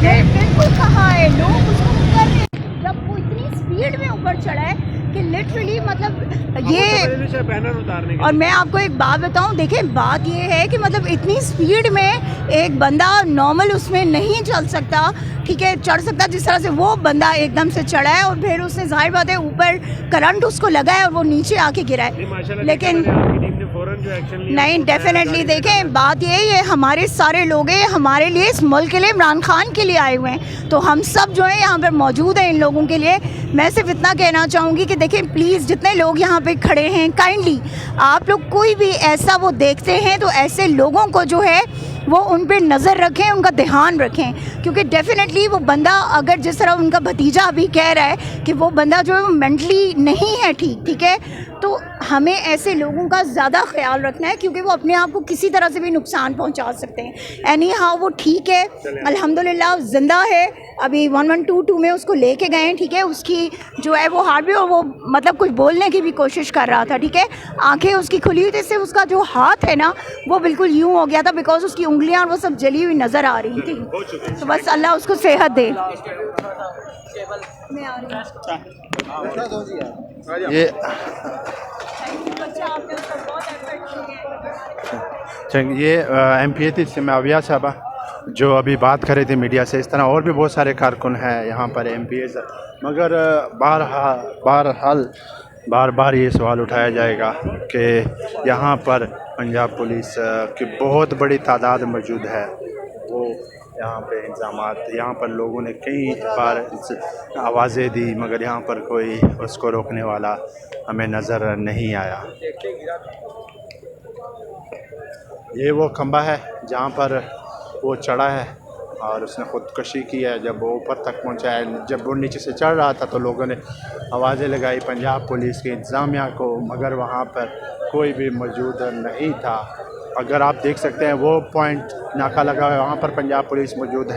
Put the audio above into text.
नहीं बिल्कुल कहाँ है, लोग उसको कर रहे हैं। जब वो इतनी स्पीड में ऊपर चढ़ा है कि लिटरली मतलब ये बैनर उतारने के और मैं आपको एक बात बताऊं, देखें बात ये है कि मतलब इतनी स्पीड में एक बंदा नॉर्मल उसमें नहीं चल सकता, ठीक है, चढ़ सकता जिस तरह से वो बंदा एकदम से चढ़ा है और फिर उसने जाहिर बात है ऊपर करंट उसको लगा है और वो नीचे आके गिरा है। लेकिन जो एक्शन लिया नहीं डेफिनेटली देखें बात ये हमारे सारे लोग हैं, हमारे लिए इस मुल्क के लिए इमरान खान के लिए आए हुए हैं, तो हम सब जो है यहाँ पर मौजूद हैं इन लोगों के लिए। मैं सिर्फ इतना कहना चाहूँगी कि देखें प्लीज़ जितने लोग यहाँ पे खड़े हैं काइंडली आप लोग कोई भी ऐसा वो देखते हैं तो ऐसे लोगों को जो है वो उन पे नज़र रखें, उनका ध्यान रखें, क्योंकि डेफिनेटली वो बंदा अगर जिस तरह उनका भतीजा अभी कह रहा है कि वो बंदा जो है वो मेंटली नहीं है ठीक है, तो हमें ऐसे लोगों का ज़्यादा ख्याल रखना है क्योंकि वो अपने आप को किसी तरह से भी नुकसान पहुंचा सकते हैं। एनी हाउ वो ठीक है, अल्हम्दुलिल्लाह ज़िंदा है, अभी 1122 में उसको लेके गए हैं, ठीक है, उसकी जो है वो हार्ट भी और वो मतलब कुछ बोलने की भी कोशिश कर रहा था, ठीक है, आंखें उसकी खुली हुई थी, इससे उसका जो हाथ है ना वो बिल्कुल यूँ हो गया था बिकॉज उसकी उंगलियाँ और वो सब जली हुई नज़र आ रही थी। तो बस अल्लाह उसको सेहत दे। मैं आ रही ये ये MPA से मैं अविया साहबा जो अभी बात कर रहे थे मीडिया से, इस तरह और भी बहुत सारे कारकुन हैं यहाँ पर MPA से, मगर बार बार ये सवाल उठाया जाएगा कि यहाँ पर पंजाब पुलिस की बहुत बड़ी तादाद मौजूद है, वो यहाँ पे इंतज़ामात, यहाँ पर लोगों ने कई बार आवाज़ें दी मगर यहाँ पर कोई उसको रोकने वाला हमें नज़र नहीं आया। ये वो खंबा है जहाँ पर वो चढ़ा है और उसने ख़ुदकुशी की है। जब वो ऊपर तक पहुँचा है, जब वो नीचे से चढ़ रहा था तो लोगों ने आवाज़ें लगाई पंजाब पुलिस की इंतज़ामिया को, मगर वहाँ पर कोई भी मौजूद नहीं था। अगर आप देख सकते हैं वो पॉइंट नाका लगा है, वहाँ पर पंजाब पुलिस मौजूद है।